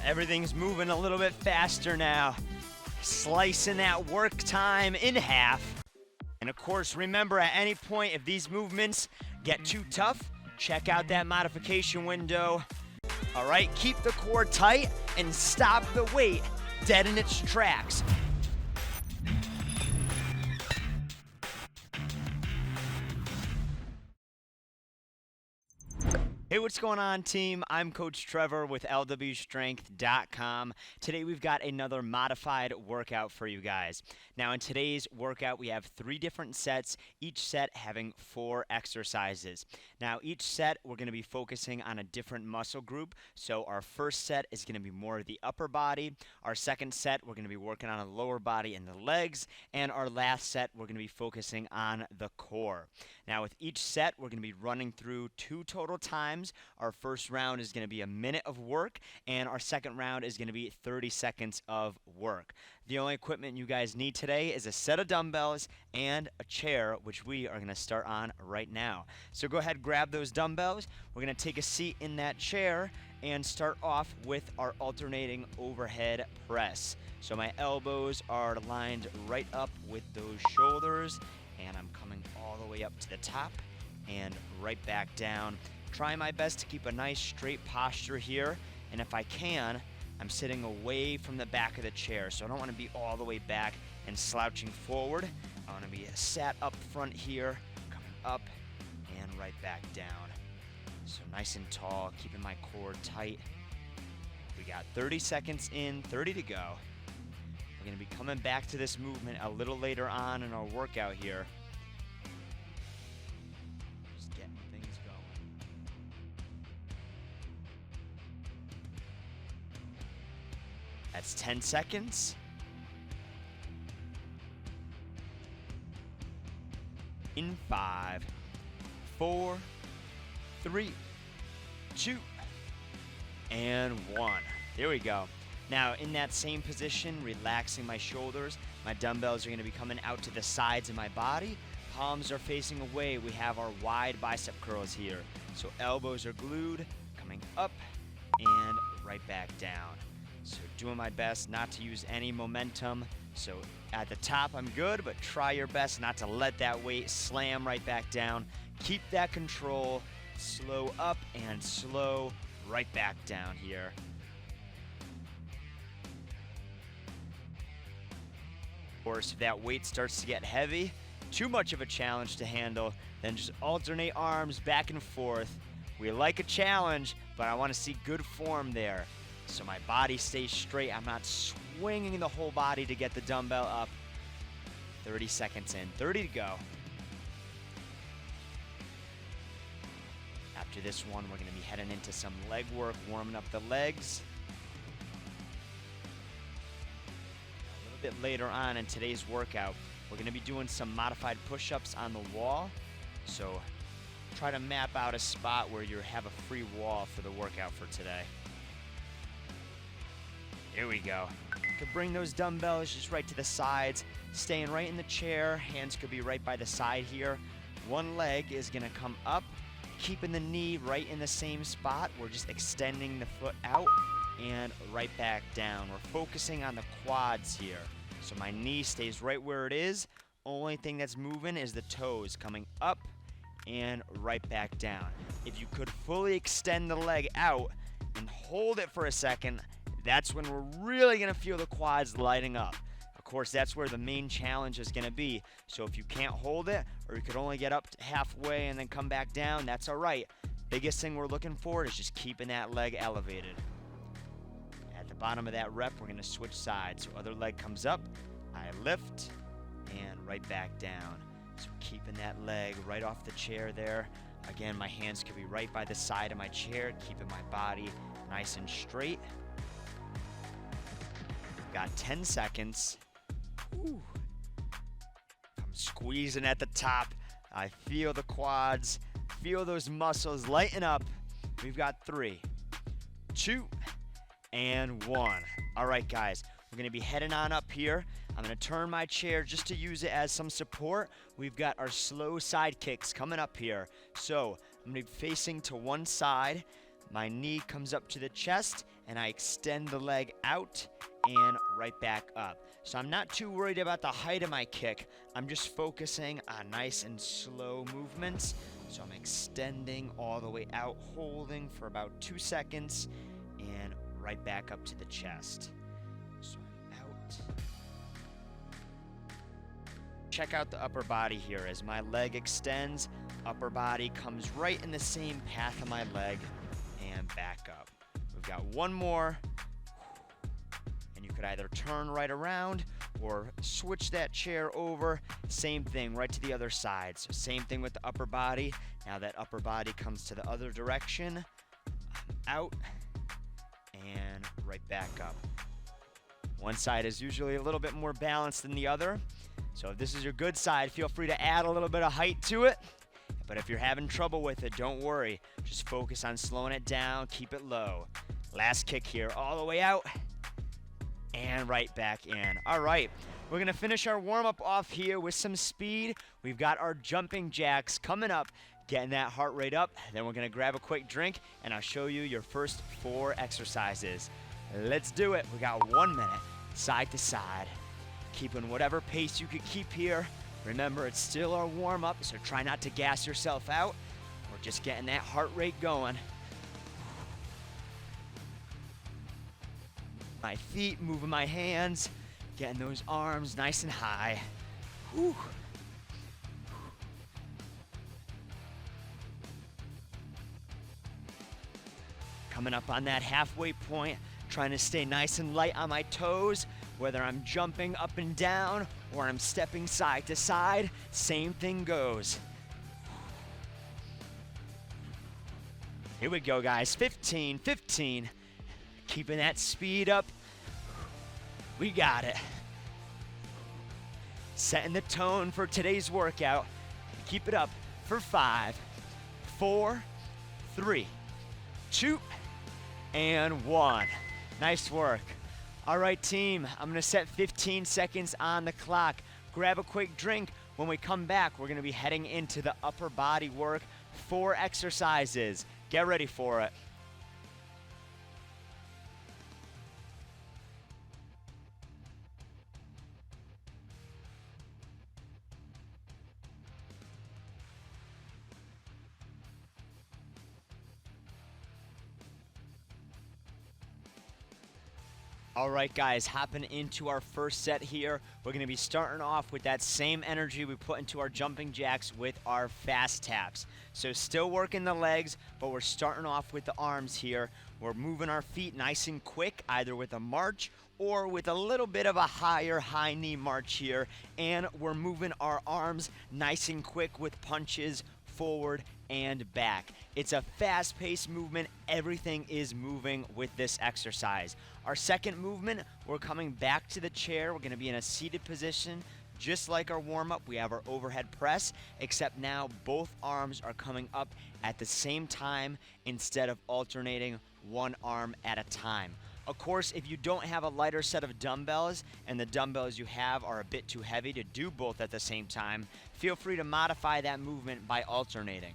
Everything's moving a little bit faster now. Slicing that work time in half. And of course, remember at any point, if these movements get too tough, check out that modification window. All right, keep the core tight and stop the weight dead in its tracks. Hey, what's going on, team? I'm Coach Trevor with lwstrength.com. Today we've got another modified workout for you guys. Now in today's workout we have 3 different sets, each set having 4 exercises. Now each set we're going to be focusing on a different muscle group. So our first set is going to be more of the upper body. Our second set we're going to be working on the lower body and the legs. And our last set we're going to be focusing on the core. Now with each set we're going to be running through 2 total times. Our first round is going to be a minute of work, and our second round is going to be 30 seconds of work. The only equipment you guys need today is a set of dumbbells and a chair, which we are going to start on right now. So go ahead, grab those dumbbells. We're going to take a seat in that chair and start off with our alternating overhead press. So my elbows are lined right up with those shoulders, and I'm coming all the way up to the top and right back down. Try my best to keep a nice straight posture here, and if I can, I'm sitting away from the back of the chair, so I don't want to be all the way back and slouching forward. I want to be sat up front here, coming up and right back down. So nice and tall, keeping my core tight. We got 30 seconds in, 30 to go. We're going to be coming back to this movement a little later on in our workout here. That's 10 seconds. In 5, 4, 3, 2, and 1. There we go. Now in that same position, relaxing my shoulders, my dumbbells are going to be coming out to the sides of my body. Palms are facing away. We have our wide bicep curls here. So elbows are glued, coming up and right back down. So doing my best not to use any momentum. So at the top I'm good, but try your best not to let that weight slam right back down. Keep that control. Slow up and slow right back down here. Of course, if that weight starts to get heavy, too much of a challenge to handle, then just alternate arms back and forth. We like a challenge, but I want to see good form there. So my body stays straight. I'm not swinging the whole body to get the dumbbell up. 30 seconds in, 30 to go. After this one, we're going to be heading into some leg work, warming up the legs. A little bit later on in today's workout, we're going to be doing some modified push-ups on the wall. So try to map out a spot where you have a free wall for the workout for today. Here we go. You could bring those dumbbells just right to the sides, staying right in the chair. Hands could be right by the side here. One leg is gonna come up, keeping the knee right in the same spot. We're just extending the foot out and right back down. We're focusing on the quads here. So my knee stays right where it is. Only thing that's moving is the toes coming up and right back down. If you could fully extend the leg out and hold it for a second, that's when we're really going to feel the quads lighting up. Of course, that's where the main challenge is going to be. So if you can't hold it, or you could only get up to halfway and then come back down, that's all right. Biggest thing we're looking for is just keeping that leg elevated. At the bottom of that rep, we're going to switch sides. So other leg comes up, I lift, and right back down. So keeping that leg right off the chair there. Again, my hands could be right by the side of my chair, keeping my body nice and straight. Got 10 seconds. Ooh. I'm squeezing at the top. I feel the quads, feel those muscles lighten up. We've got 3, 2, and 1. All right, guys, we're gonna be heading on up here. I'm gonna turn my chair just to use it as some support. We've got our slow side kicks coming up here. So I'm gonna be facing to one side. My knee comes up to the chest, and I extend the leg out and right back up. So I'm not too worried about the height of my kick. I'm just focusing on nice and slow movements. So I'm extending all the way out, holding for about 2 seconds, and right back up to the chest. So I'm out. Check out the upper body here. As my leg extends, upper body comes right in the same path of my leg and back up. We've got one more. And you could either turn right around or switch that chair over. Same thing, right to the other side. So same thing with the upper body. Now that upper body comes to the other direction. I'm out and right back up. One side is usually a little bit more balanced than the other. So if this is your good side, feel free to add a little bit of height to it. But if you're having trouble with it, don't worry. Just focus on slowing it down, keep it low. Last kick here, all the way out and right back in. All right, we're gonna finish our warm-up off here with some speed. We've got our jumping jacks coming up, getting that heart rate up. Then we're gonna grab a quick drink and I'll show you your first 4 exercises. Let's do it. We got 1 minute, side to side. Keeping whatever pace you could keep here. Remember, it's still our warm-up, so try not to gas yourself out. We're just getting that heart rate going. My feet, moving my hands, getting those arms nice and high. Whew. Coming up on that halfway point, trying to stay nice and light on my toes. Whether I'm jumping up and down or I'm stepping side to side, same thing goes. Here we go, guys. 15, 15. Keeping that speed up. We got it. Setting the tone for today's workout. Keep it up for 5, 4, 3, 2, and 1. Nice work. All right, team, I'm gonna set 15 seconds on the clock. Grab a quick drink. When we come back, we're gonna be heading into the upper body work. 4 exercises. Get ready for it. All right, guys, hopping into our first set here. We're gonna be starting off with that same energy we put into our jumping jacks with our fast taps. So still working the legs, but we're starting off with the arms here. We're moving our feet nice and quick, either with a march or with a little bit of a higher high knee march here. And we're moving our arms nice and quick with punches forward and back. It's a fast-paced movement. Everything is moving with this exercise. Our second movement, we're coming back to the chair. We're gonna be in a seated position. Just like our warm-up, we have our overhead press, except now both arms are coming up at the same time instead of alternating one arm at a time. Of course, if you don't have a lighter set of dumbbells and the dumbbells you have are a bit too heavy to do both at the same time, feel free to modify that movement by alternating.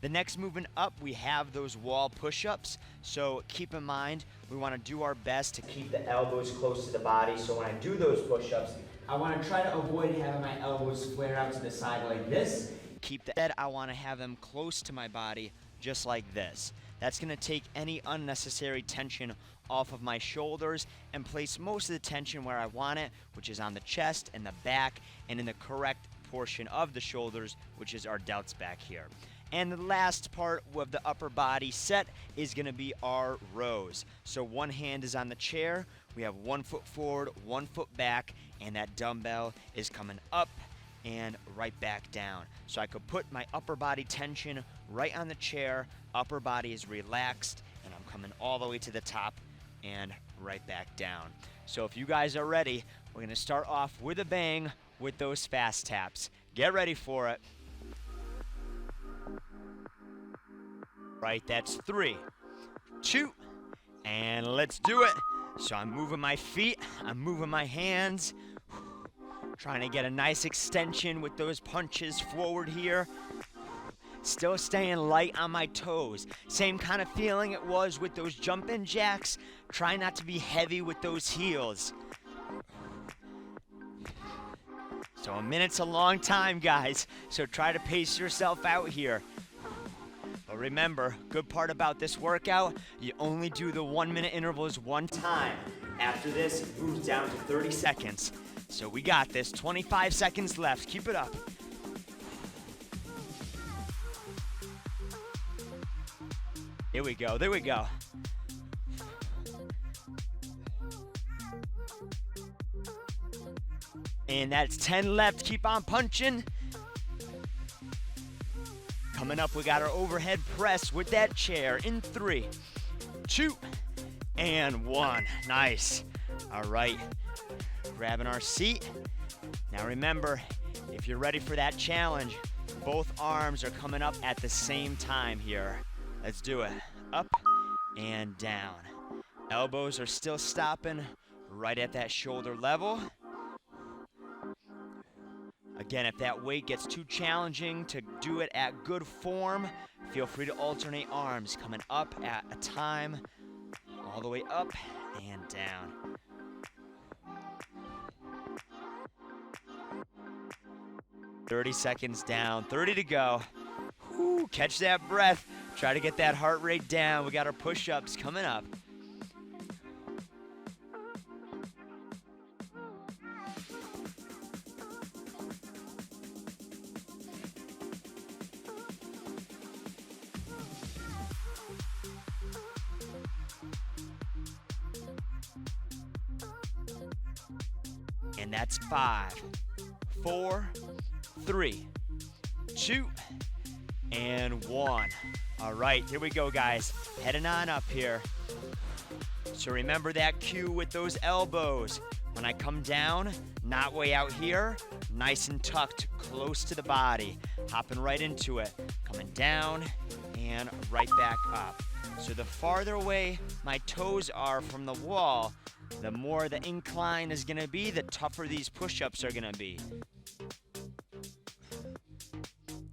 The next movement up, we have those wall push-ups. So keep in mind, we want to do our best to keep the elbows close to the body. So when I do those push-ups, I want to try to avoid having my elbows flare out to the side like this. Keep the head, I want to have them close to my body, just like this. That's going to take any unnecessary tension off of my shoulders and place most of the tension where I want it, which is on the chest and the back and in the correct portion of the shoulders, which is our delts back here. And the last part of the upper body set is going to be our rows. So one hand is on the chair, we have 1 foot forward, 1 foot back, and that dumbbell is coming up and right back down. So I could put my upper body tension right on the chair, upper body is relaxed, and I'm coming all the way to the top and right back down. So if you guys are ready, we're gonna start off with a bang with those fast taps. Get ready for it. Right, that's 3, 2, and let's do it. So I'm moving my feet, I'm moving my hands, trying to get a nice extension with those punches forward here. Still staying light on my toes. Same kind of feeling it was with those jumping jacks. Try not to be heavy with those heels. So a minute's a long time, guys. So try to pace yourself out here. But remember, good part about this workout, you only do the 1 minute intervals one time. After this, it moves down to 30 seconds. So we got this, 25 seconds left, keep it up. Here we go, there we go. And that's 10 left, keep on punching. Coming up, we got our overhead press with that chair in 3, 2, and 1. Nice. All right, grabbing our seat. Now remember, if you're ready for that challenge, both arms are coming up at the same time here. Let's do it. Up and down. Elbows are still stopping right at that shoulder level. Again, if that weight gets too challenging to do it at good form, feel free to alternate arms, coming up at a time, all the way up and down. "30 seconds down, 30 to go. Whew, catch that breath. Try to get that heart rate down. We got our push-ups coming up. And that's 5, 4, 3, 2, and 1. All right, here we go, guys. Heading on up here. So remember that cue with those elbows. When I come down, not way out here, nice and tucked, close to the body. Hopping right into it. Coming down and right back up. So the farther away my toes are from the wall, the more the incline is gonna be, the tougher these push-ups are gonna be.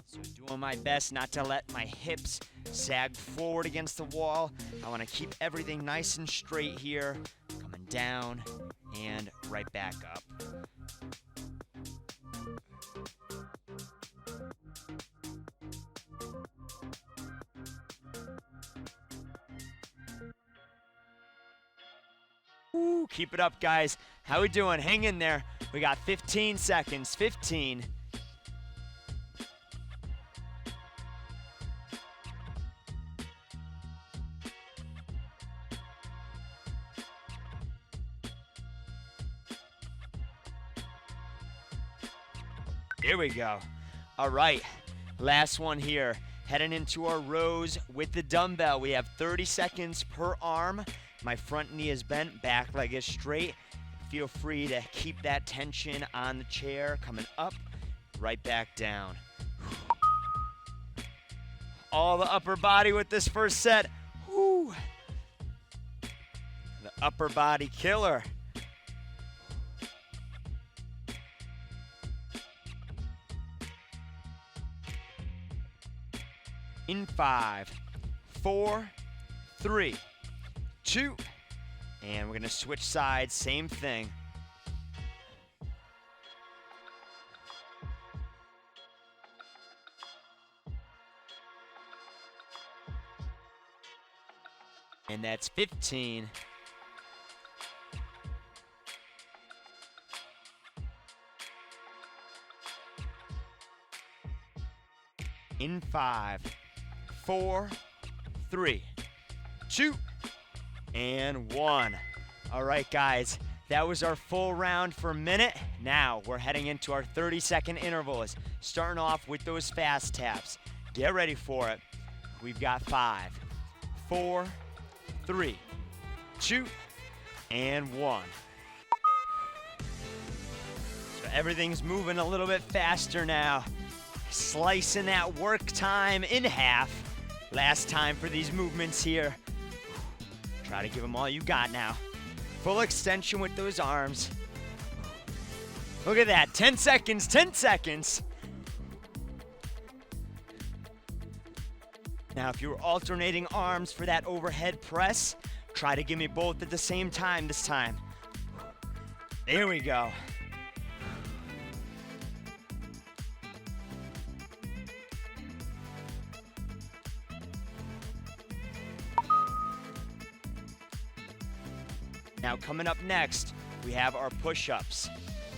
So doing my best not to let my hips sag forward against the wall. I wanna keep everything nice and straight here. Coming down and right back up. Ooh, keep it up, guys. How we doing? Hang in there. We got 15 seconds. 15. Here we go. All right, last one here. Heading into our rows with the dumbbell. We have 30 seconds per arm. My front knee is bent, back leg is straight. Feel free to keep that tension on the chair. Coming up, right back down. All the upper body with this first set. Woo. The upper body killer. In 5, 4, 3, 2, and we're gonna switch sides, same thing. And that's 15. In 5, 4, 3, 2, and 1. All right, guys, that was our full round for a minute. Now we're heading into our 30-second intervals, starting off with those fast taps. Get ready for it. We've got 5, 4, 3, 2, and 1. So everything's moving a little bit faster now. Slicing that work time in half. Last time for these movements here. Try to give them all you got now. Full extension with those arms. Look at that, 10 seconds, 10 seconds. Now, if you're alternating arms for that overhead press, try to give me both at the same time this time. There we go. Now, coming up next, we have our push-ups.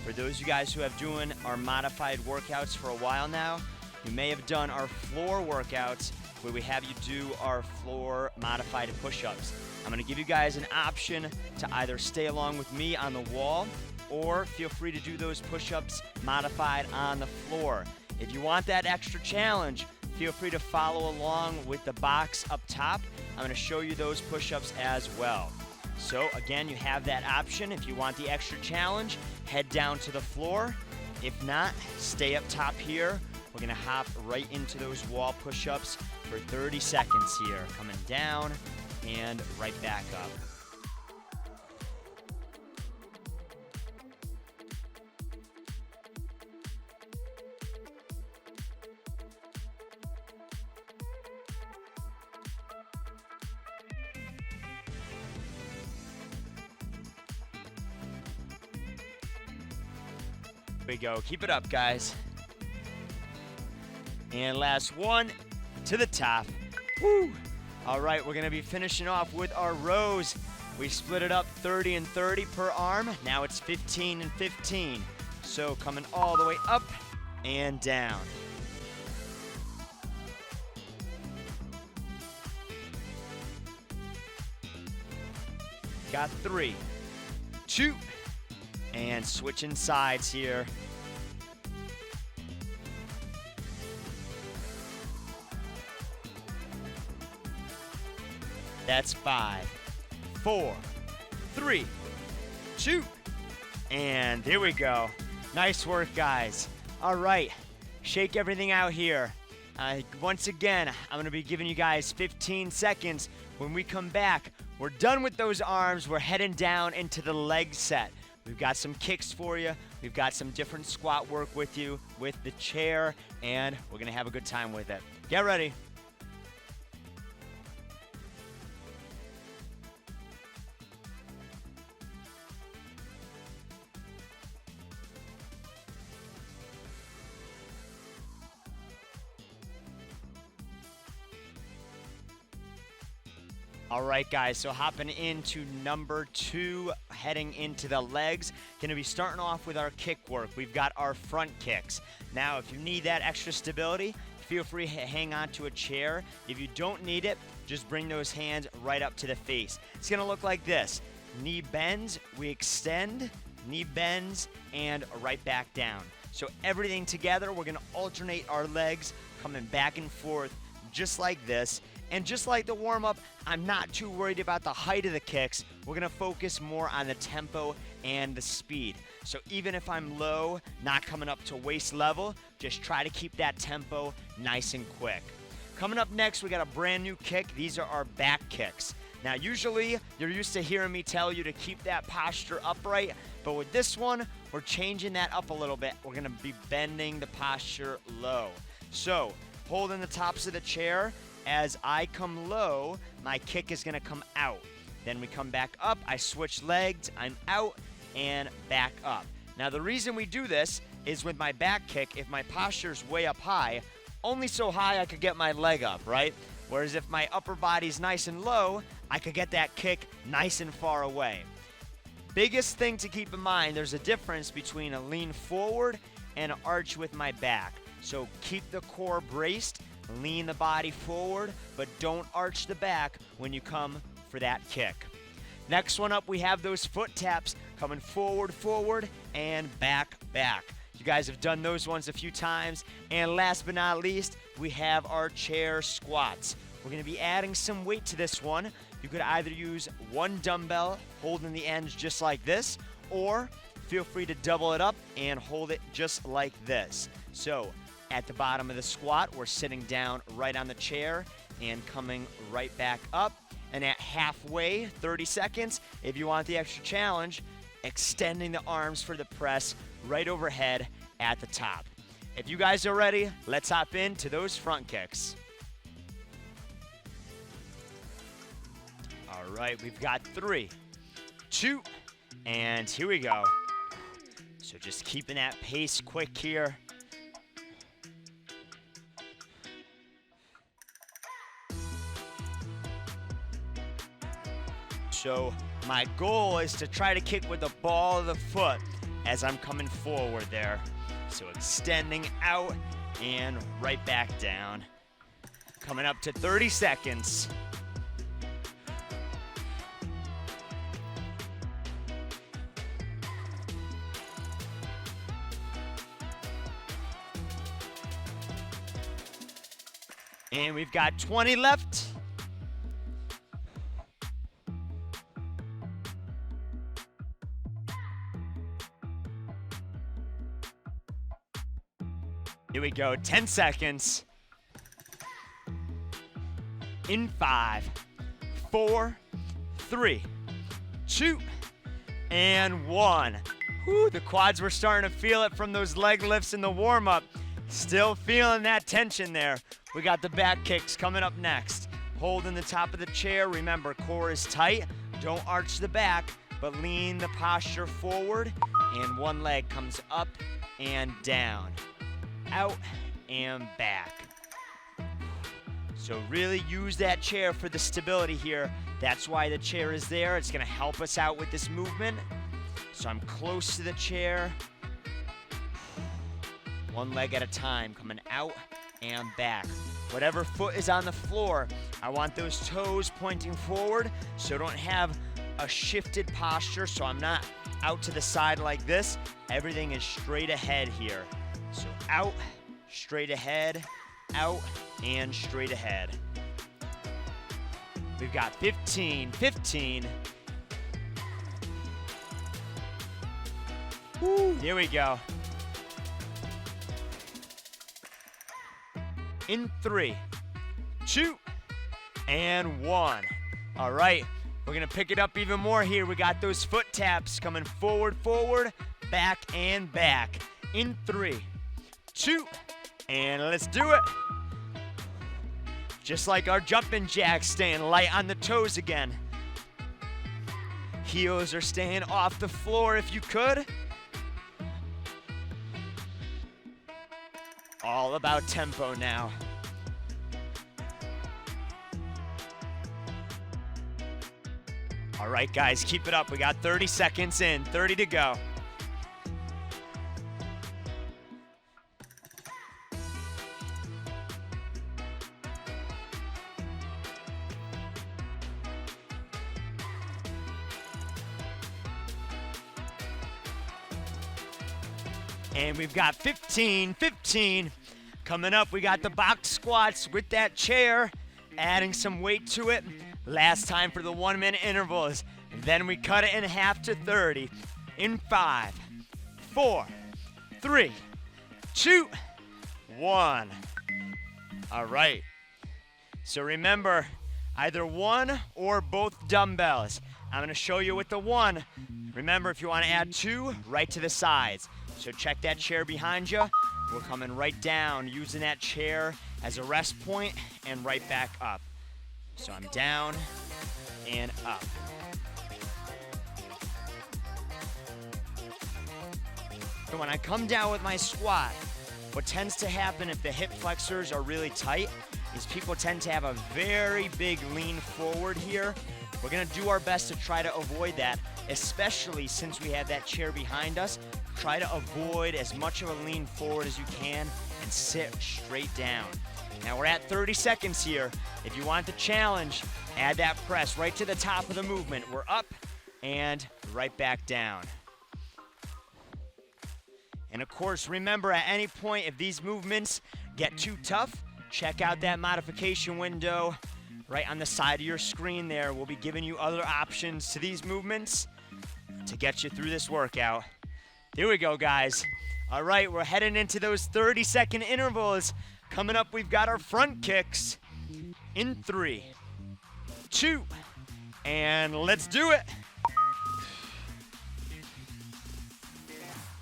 For those of you guys who have doing our modified workouts for a while now, you may have done our floor workouts where we have you do our floor modified push-ups. I'm gonna give you guys an option to either stay along with me on the wall or feel free to do those push-ups modified on the floor. If you want that extra challenge, feel free to follow along with the box up top. I'm gonna show you those push-ups as well. So again, you have that option. If you want the extra challenge, head down to the floor. If not, stay up top here. We're gonna hop right into those wall push-ups for 30 seconds here. Coming down and right back up. Here we go. Keep it up, guys. And last one to the top. Woo! All right, we're gonna be finishing off with our rows. We split it up 30 and 30 per arm. Now it's 15 and 15. So coming all the way up and down. Got 3, 2, and switching sides here. That's 5, 4, 3, 2, and there we go. Nice work, guys. All right, shake everything out here. Once again, I'm gonna be giving you guys 15 seconds. When we come back, we're done with those arms. We're heading down into the leg set. We've got some kicks for you. We've got some different squat work with you with the chair, and we're gonna have a good time with it. Get ready. All right, guys, so hopping into number 2, heading into the legs. Gonna be starting off with our kick work. We've got our front kicks. Now, if you need that extra stability, feel free to hang on to a chair. If you don't need it, just bring those hands right up to the face. It's gonna look like this. Knee bends, we extend, knee bends, and right back down. So everything together, we're gonna alternate our legs, coming back and forth, just like this. And just like the warm-up, I'm not too worried about the height of the kicks. We're gonna focus more on the tempo and the speed. So even if I'm low, not coming up to waist level, just try to keep that tempo nice and quick. Coming up next, we got a brand new kick. These are our back kicks. Now, usually, you're used to hearing me tell you to keep that posture upright, but with this one, we're changing that up a little bit. We're gonna be bending the posture low. So, holding the tops of the chair. As I come low, my kick is gonna come out. Then we come back up, I switch legs, I'm out, and back up. Now the reason we do this is with my back kick, if my posture's way up high, only so high I could get my leg up, right? Whereas if my upper body's nice and low, I could get that kick nice and far away. Biggest thing to keep in mind, there's a difference between a lean forward and an arch with my back. So keep the core braced, lean the body forward, but don't arch the back when you come for that kick. Next one up, we have those foot taps coming forward, forward, and back, back. You guys have done those ones a few times. And last but not least, we have our chair squats. We're gonna be adding some weight to this one. You could either use one dumbbell, holding the ends just like this, or feel free to double it up and hold it just like this. So, at the bottom of the squat, we're sitting down right on the chair and coming right back up. And at halfway, 30 seconds, if you want the extra challenge, extending the arms for the press right overhead at the top. If you guys are ready, let's hop into those front kicks. All right, we've got 3, 2, and here we go. So just keeping that pace quick here. So my goal is to try to kick with the ball of the foot as I'm coming forward there. So extending out and right back down. Coming up to 30 seconds. And we've got 20 left. Here we go, 10 seconds. In 5, 4, 3, 2, and 1. Whew, the quads were starting to feel it from those leg lifts in the warm-up. Still feeling that tension there. We got the back kicks coming up next. Holding the top of the chair. Remember, core is tight. Don't arch the back, but lean the posture forward. And one leg comes up and down. Out and back. So really use that chair for the stability here. That's why the chair is there. It's gonna help us out with this movement. So I'm close to the chair. One leg at a time, coming out and back. Whatever foot is on the floor, I want those toes pointing forward, so don't have a shifted posture, so I'm not out to the side like this. Everything is straight ahead here. So out, straight ahead, out, and straight ahead. We've got 15, 15. Woo, here we go. In 3, 2, and 1. All right, we're gonna pick it up even more here. We got those foot taps coming forward, forward, back, and back. In 3, 2, and let's do it. Just like our jumping jacks, staying light on the toes again. Heels are staying off the floor if you could. All about tempo now. All right, guys, keep it up. We got 30 seconds in, 30 to go. And we've got 15, 15. Coming up, we got the box squats with that chair, adding some weight to it. Last time for the 1-minute intervals. Then we cut it in half to 30. In 5, 4, 3, 2, 1. All right. So remember, either one or both dumbbells. I'm gonna show you with the one. Remember, if you wanna add 2, right to the sides. So check that chair behind you. We're coming right down, using that chair as a rest point and right back up. So I'm down and up. So when I come down with my squat, what tends to happen if the hip flexors are really tight is people tend to have a very big lean forward here. We're gonna do our best to try to avoid that, especially since we have that chair behind us. Try to avoid as much of a lean forward as you can and sit straight down. Now we're at 30 seconds here. If you want the challenge, add that press right to the top of the movement. We're up and right back down. And of course, remember at any point, if these movements get too tough, check out that modification window right on the side of your screen there. We'll be giving you other options to these movements to get you through this workout. Here we go, guys. All right, we're heading into those 30-second intervals. Coming up, we've got our front kicks in 3, 2, and let's do it.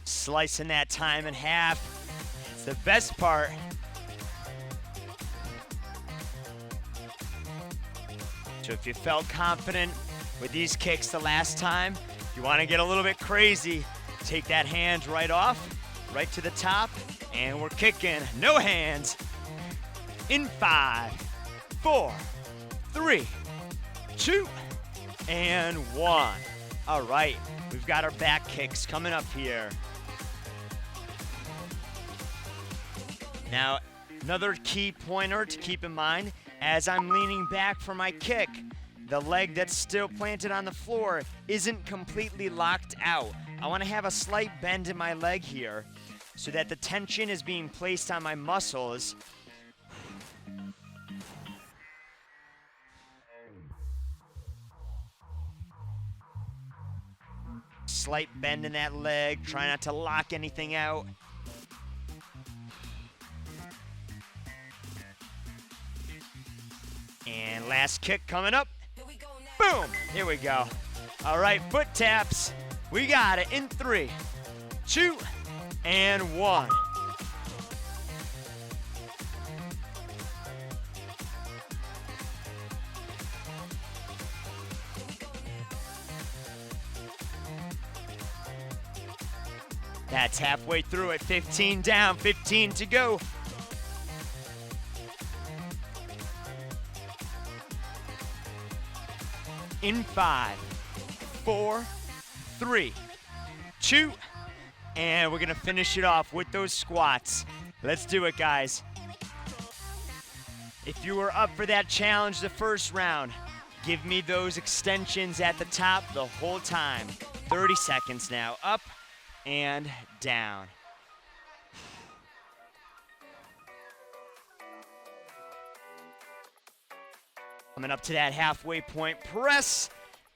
Slicing that time in half. It's the best part. So if you felt confident with these kicks the last time, if you want to get a little bit crazy, take that hand right off, right to the top, and we're kicking. No hands. In 5, 4, 3, 2, and 1. All right, we've got our back kicks coming up here. Now, another key pointer to keep in mind, as I'm leaning back for my kick, the leg that's still planted on the floor isn't completely locked out. I want to have a slight bend in my leg here so that the tension is being placed on my muscles. Slight bend in that leg, try not to lock anything out. And last kick coming up. Boom! Here we go. All right, foot taps. We got it in 3, 2, and 1. That's halfway through it. 15 down, 15 to go. In 5, 4, 3, 2, and we're gonna finish it off with those squats. Let's do it, guys. If you were up for that challenge the first round, give me those extensions at the top the whole time. 30 seconds now. Up and down. Coming up to that halfway point, press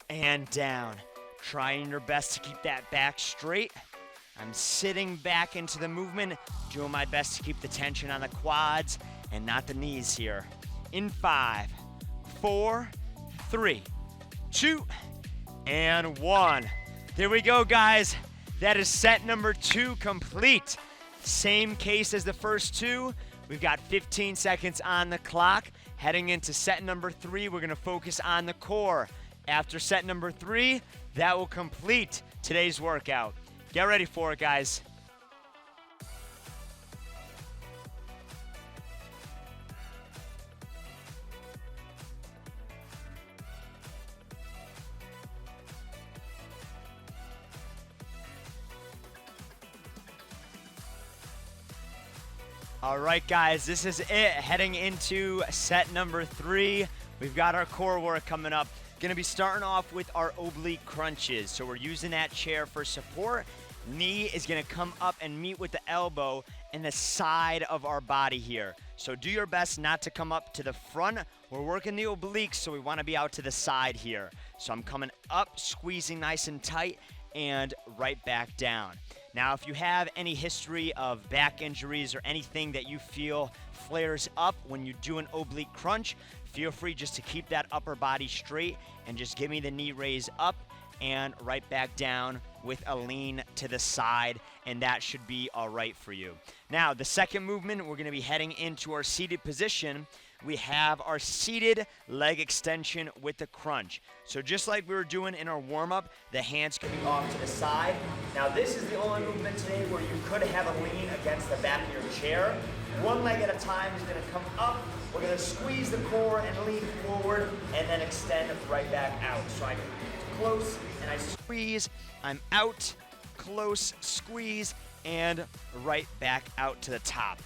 and down. Trying your best to keep that back straight. I'm sitting back into the movement, doing my best to keep the tension on the quads and not the knees here. In 5, 4, 3, 2, and 1. There we go, guys. That is set number 2 complete. Same case as the first 2. We've got 15 seconds on the clock. Heading into set number 3, we're gonna focus on the core. After set number 3, that will complete today's workout. Get ready for it, guys. All right, guys, this is it. Heading into set number 3. We've got our core work coming up. Gonna be starting off with our oblique crunches. So we're using that chair for support. Knee is gonna come up and meet with the elbow and the side of our body here. So do your best not to come up to the front. We're working the obliques, so we wanna be out to the side here. So I'm coming up, squeezing nice and tight, and right back down. Now, if you have any history of back injuries or anything that you feel flares up when you do an oblique crunch, feel free just to keep that upper body straight and just give me the knee raise up and right back down with a lean to the side, and that should be all right for you. Now, the second movement, we're gonna be heading into our seated position. We have our seated leg extension with the crunch. So just like we were doing in our warm-up, the hands can be off to the side. Now this is the only movement today where you could have a lean against the back of your chair. One leg at a time is gonna come up. We're gonna squeeze the core and lean forward and then extend right back out. So I get close and I squeeze, I'm out, close, squeeze, and right back out to the top.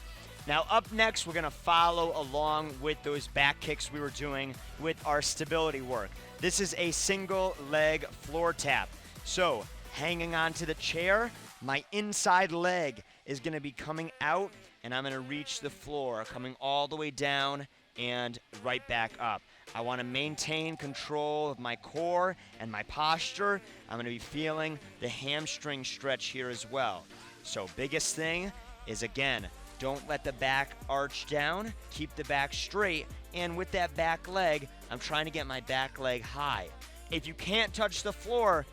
Now up next, we're gonna follow along with those back kicks we were doing with our stability work. This is a single leg floor tap. So hanging onto the chair, my inside leg is gonna be coming out and I'm gonna reach the floor, coming all the way down and right back up. I wanna maintain control of my core and my posture. I'm gonna be feeling the hamstring stretch here as well. So biggest thing is, again, don't let the back arch down, keep the back straight, and with that back leg, I'm trying to get my back leg high. If you can't touch the floor,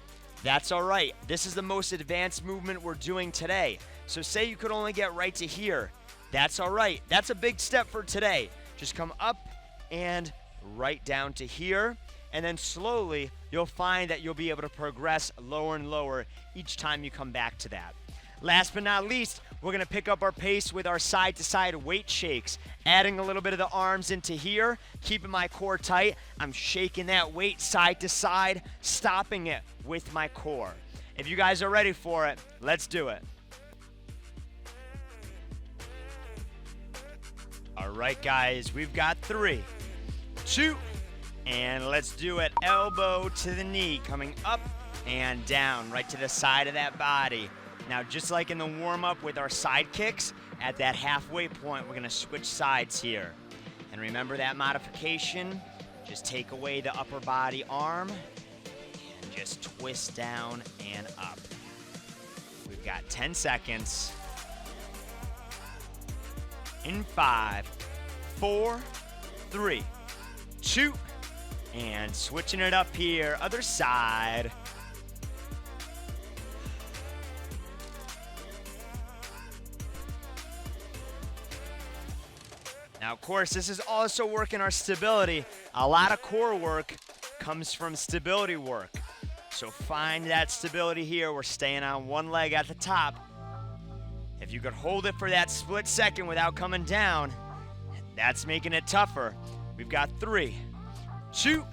that's all right. This is the most advanced movement we're doing today. So say you could only get right to here, that's all right. That's a big step for today. Just come up and right down to here. And then slowly, you'll find that you'll be able to progress lower and lower each time you come back to that. Last but not least, we're gonna pick up our pace with our side-to-side weight shakes. Adding a little bit of the arms into here, keeping my core tight. I'm shaking that weight side to side, stopping it with my core. If you guys are ready for it, let's do it. All right, guys, we've got 3, 2, and let's do it. Elbow to the knee, coming up and down, right to the side of that body. Now, just like in the warm-up with our side kicks, at that halfway point, we're gonna switch sides here. And remember that modification, just take away the upper body arm and just twist down and up. We've got 10 seconds. In 5, 4, 3, 2, and switching it up here, other side. Now, of course, this is also working our stability. A lot of core work comes from stability work. So find that stability here. We're staying on one leg at the top. If you could hold it for that split second without coming down, that's making it tougher. We've got 3, 2,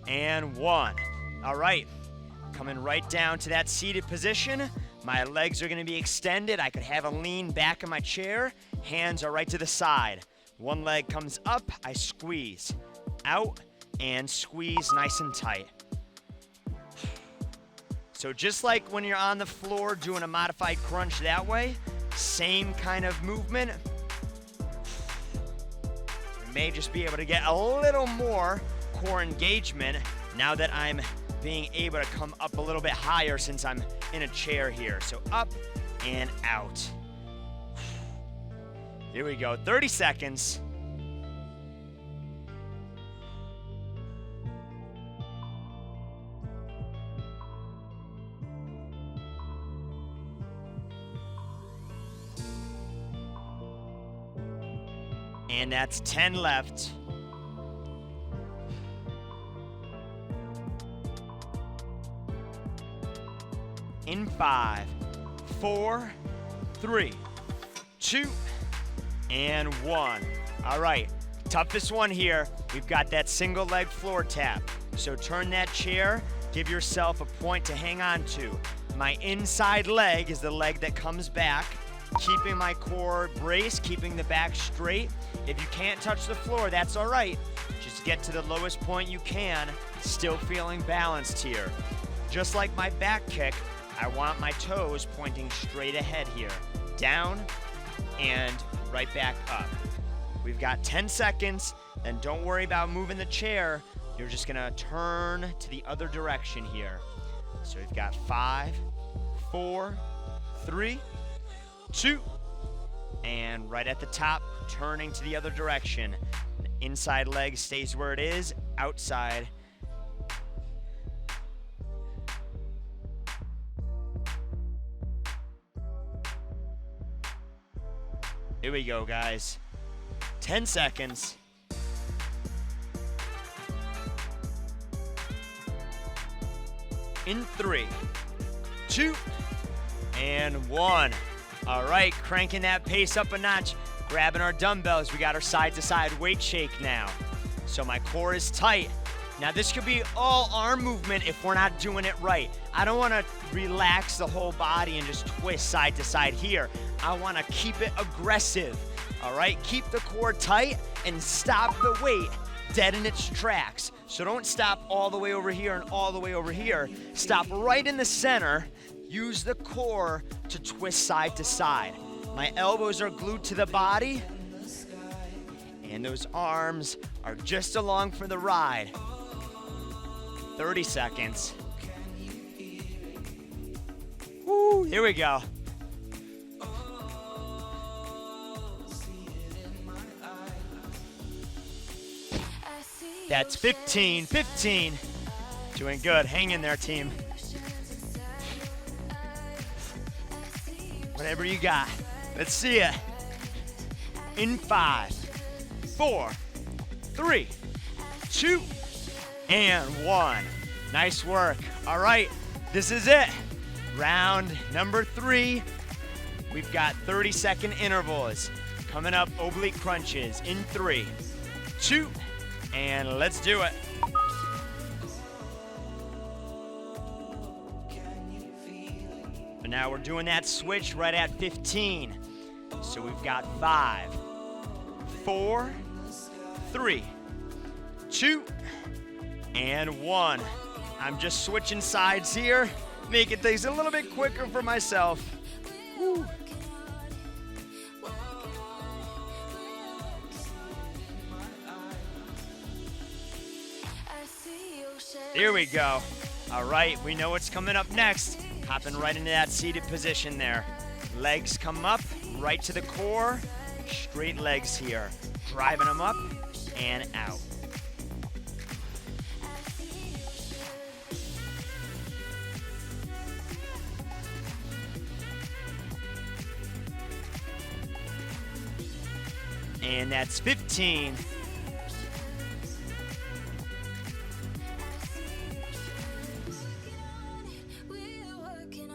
and 1. All right, coming right down to that seated position. My legs are gonna be extended. I could have a lean back in my chair. Hands are right to the side. One leg comes up, I squeeze. Out and squeeze nice and tight. So just like when you're on the floor doing a modified crunch that way, same kind of movement. You may just be able to get a little more core engagement now that I'm being able to come up a little bit higher since I'm in a chair here. So up and out. Here we go, 30 seconds. And that's 10 left. In 5, 4, 3, 2, and 1. All right, toughest one here. We've got that single leg floor tap. So turn that chair, give yourself a point to hang on to. My inside leg is the leg that comes back, keeping my core braced, keeping the back straight. If you can't touch the floor, that's all right. Just get to the lowest point you can, still feeling balanced here. Just like my back kick, I want my toes pointing straight ahead here. Down and right back up. We've got 10 seconds, and don't worry about moving the chair. You're just gonna turn to the other direction here. So we've got 5, 4, 3, 2, and right at the top, turning to the other direction. The inside leg stays where it is, outside. Here we go, guys. 10 seconds. In 3, 2, and 1. All right, cranking that pace up a notch. Grabbing our dumbbells. We got our side-to-side weight shake now. So my core is tight. Now this could be all arm movement if we're not doing it right. I don't want to relax the whole body and just twist side to side here. I want to keep it aggressive. All right, keep the core tight and stop the weight dead in its tracks. So don't stop all the way over here and all the way over here. Stop right in the center. Use the core to twist side to side. My elbows are glued to the body, and those arms are just along for the ride. 30 seconds. Woo, here we go. That's 15. Doing good. Hang in there, team. Whatever you got. Let's see it. In 5, 4, 3, 2, and 1. Nice work. All right, this is it. Round number 3. We've got 30-second intervals. Coming up, oblique crunches in 3, 2, and let's do it. And now we're doing that switch right at 15. So we've got 5, 4, 3, 2, and 1. I'm just switching sides here, making things a little bit quicker for myself. Woo. Here we go. All right, we know what's coming up next. Hopping right into that seated position there. Legs come up, right to the core. Straight legs here. Driving them up and out. And that's 15.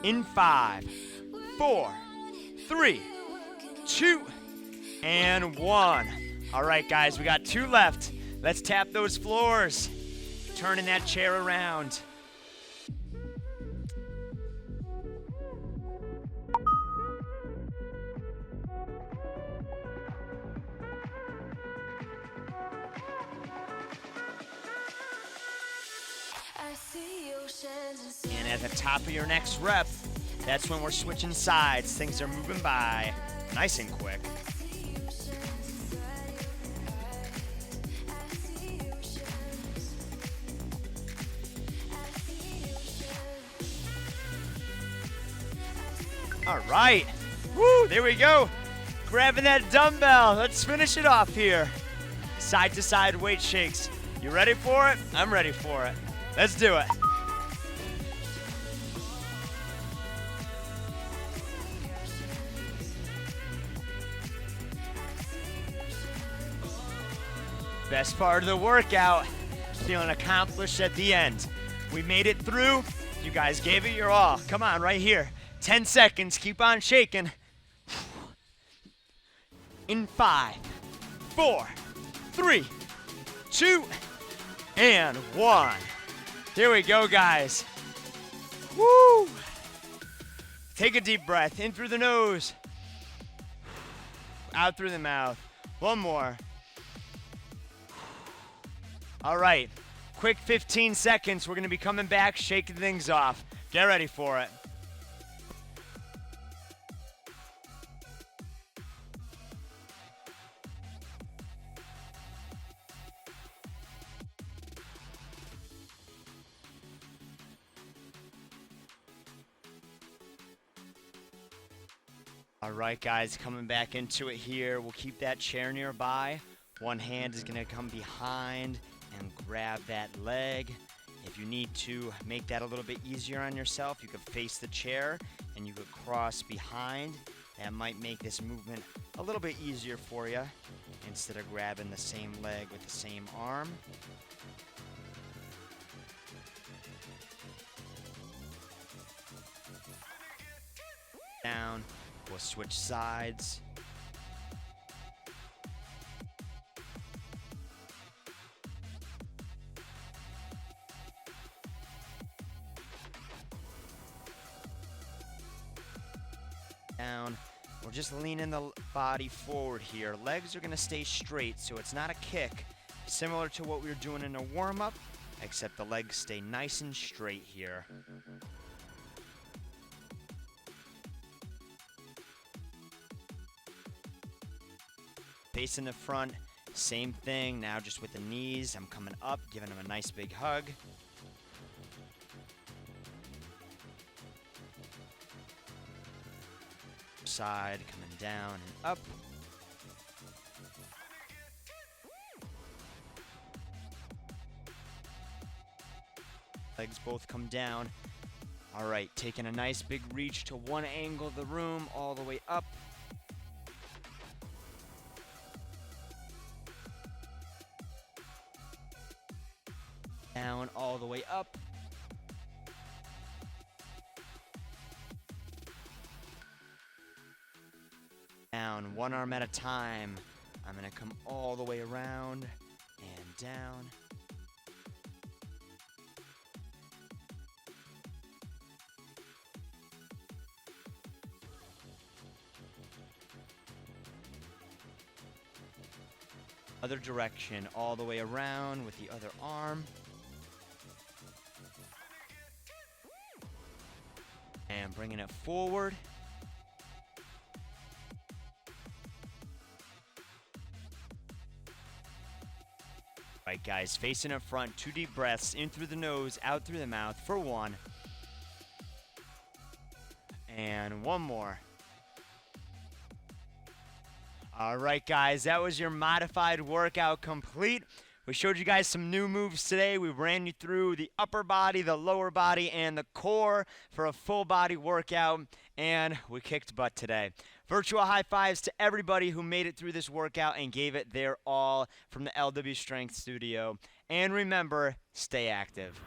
In 5, 4, 3, 2, and 1. All right, guys, we got 2 left. Let's tap those floors. Turning that chair around. And at the top of your next rep, that's when we're switching sides. Things are moving by nice and quick. All right. Woo, there we go. Grabbing that dumbbell. Let's finish it off here. Side to side weight shakes. You ready for it? I'm ready for it. Let's do it. Best part of the workout, feeling accomplished at the end. We made it through. You guys gave it your all. Come on, right here. 10 seconds, keep on shaking. In 5, 4, 3, 2, and 1. Here we go, guys. Woo! Take a deep breath, in through the nose, out through the mouth. One more. All right, quick 15 seconds. We're gonna be coming back, shaking things off. Get ready for it. All right, guys, coming back into it here. We'll keep that chair nearby. One hand is gonna come behind and grab that leg. If you need to make that a little bit easier on yourself, you could face the chair and you could cross behind. That might make this movement a little bit easier for you instead of grabbing the same leg with the same arm. Down, we'll switch sides. Down. We're just leaning the body forward here. Legs are going to stay straight, so it's not a kick. Similar to what we were doing in a warm-up, except the legs stay nice and straight here. Facing the front, same thing. Now just with the knees, I'm coming up, giving them a nice big hug. Side, coming down and up. Legs both come down. All right, taking a nice big reach to one angle of the room, all the way up. Down, all the way up. Down, one arm at a time. I'm gonna come all the way around and down. Other direction, all the way around with the other arm. And bringing it forward. All right, guys, facing up front, 2 deep breaths, in through the nose, out through the mouth for 1. And 1 more. All right, guys, that was your modified workout complete. We showed you guys some new moves today. We ran you through the upper body, the lower body, and the core for a full body workout, and we kicked butt today. Virtual high fives to everybody who made it through this workout and gave it their all from the LW Strength Studio. And remember, stay active.